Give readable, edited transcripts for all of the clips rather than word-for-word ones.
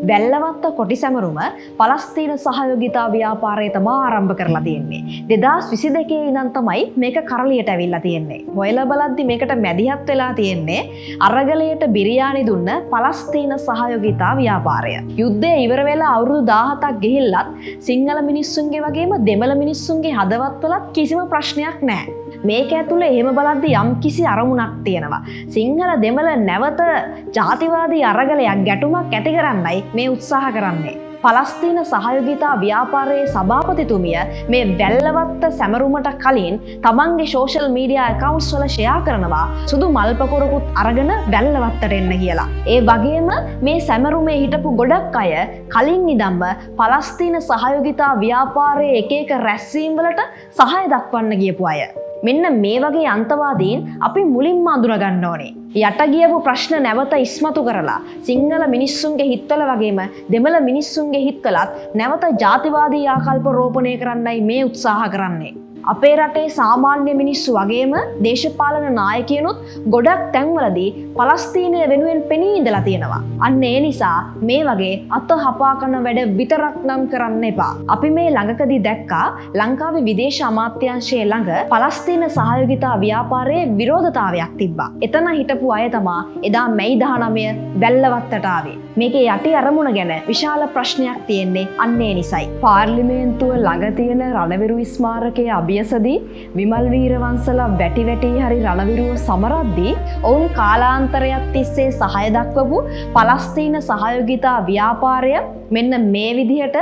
වැල්ලවත්ත කොටි සැමරුම පලස්තීන සහයෝගිතා ව්‍යාපාරය තමා ආරම්භ කරලා තියෙන්නේ. 2022 ඉඳන් තමයි මේක කරලියට ඇවිල්ලා තියෙන්නේ. හොයලා බලද්දි මේකට මැදිහත් වෙලා තියෙන්නේ අරගලයට බිරියානි දුන්න පලස්තීන සහයෝගිතා ව්‍යාපාරය. යුද්ධය ඉවර වෙලා අවුරුදු 17ක් ගිහිල්ලත් සිංහල මිනිස්සුන්ගේ වගේම දෙමළ මිනිස්සුන්ගේ හදවත්වලත් කිසිම ප්‍රශ්නයක් නැහැ. මේක ඇතුළේ එහෙම බලද්දි යම් කිසි අරමුණක් තියෙනවා. සිංහල දෙමළ නැවත ජාතිවාදී අරගලයක් ගැටුමක් ඇති කරන්නයි මේ උත්සාහ කරන්නේ. පලස්තීන සහයෝගිතා ව්‍යාපාරයේ සභාපතිතුමිය මේ වැල්ලවත්ත සැමරුමට කලින් තමන්ගේ සෝෂල් මීඩියා ඇකවුන්ට්ස් වල ෂෙයා කරනවා සුදු මල් පොකුරකුත් අරගෙන වැල්ලවත්තට එන්න කියලා. ඒ වගේම මේ සැමරුමේ හිටපු ගොඩක් අය කලින් ඉඳන්ම පලස්තීන සහයෝගිතා ව්‍යාපාරයේ එක එක රැස්වීම් වලට සහාය දක්වන්න ගියපු අය. මෙන්න මේ වගේ අන්තවාදීන් අපි මුලින්ම අඳුන ගන්න ඕනේ. යට ගියපු ප්‍රශ්න නැවත ඉස්මතු කරලා සිංහල මිනිස්සුන්ගේ හිත්වල වගේම දෙමළ මිනිස්සුන්ගේ හිත්වලත් නැවත ජාතිවාදී ආකල්ප රෝපණය කරන්නයි මේ උත්සාහ කරන්නේ. අපේ රටේ සාමාන්‍ය මිනිස්සු වගේම දේශපාලන නායකයනුත් ගොඩක් තැන්වලදී පලස්තීනය වෙනුවෙන් පෙනී ඉඳලා තියෙනවා. අන්න ඒ නිසා මේ වගේ අත හපා කරන වැඩ විතරක් නම් කරන්න එපා. අපි මේ ළඟකදී දැක්කා ලංකාවේ විදේශ අමාත්‍යාංශයේ ළඟ පලස්තීන සහයෝගිතා ව්‍යාපාරයේ විරෝධතාවයක් තිබ්බා. එතන හිටපු අය තමා එදා මැයි 19 වැල්ලවත්තට ආවේ. මේකේ යටි අරමුණ ගැන විශාල ප්‍රශ්නයක් තියෙන්නේ අන්න ඒ නිසයි. පාර්ලිමේන්තුව ළඟ තියෙන රණවිරු ස්මාරකයේ අභියසදී විමල් වීරවංශලා වැටි හරි රණවිරුව සමරද්දී ඔවුන් කාලාන්තරයක් තිස්සේ සහාය දක්වපු පලස්තීන සහයෝගිතා ව්‍යාපාරය මෙන්න මේ විදිහට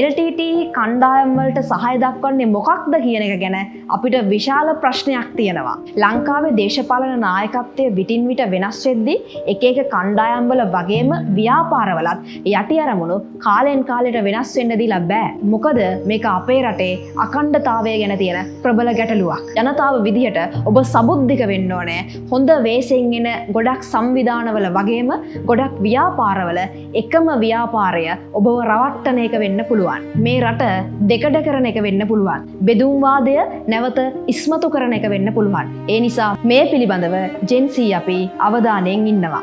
LTTE කණ්ඩායම් වලට සහාය දක්වන්නේ මොකක්ද කියන එක ගැන අපිට විශාල ප්‍රශ්නයක් තියෙනවා. ලංකාවේ දේශපාලන නායකත්වය විටින් විට වෙනස් වෙද්දී එක එක කණ්ඩායම් වල වගේම ව්‍යාපාරවලත් යටි අරමුණු කාලෙන් කාලෙට වෙනස් වෙන්න දීලා බෑ. මොකද මේක අපේ රටේ අඛණ්ඩතාවය ගැන තියෙන ප්‍රබල ගැටලුවක්. ජනතාව විදිහට ඔබ සබුද්ධික වෙන්න ඕනේ. හොඳ වේසෙන් එන ගොඩක් සංවිධානවල වගේම ගොඩක් ව්‍යාපාරවල එකම ව්‍යාපාරය ඔබව රවට්ටන එක වෙන්න පුළුවන්. මේ රට දෙකඩ කරන එක වෙන්න පුළුවන්. බෙදුම්වාදය නැවත ඉස්මතු කරන එක වෙන්න පුළුවන්. ඒ නිසා මේ පිළිබඳව ජෙන්සී අපි අවධානයෙන් ඉන්නවා.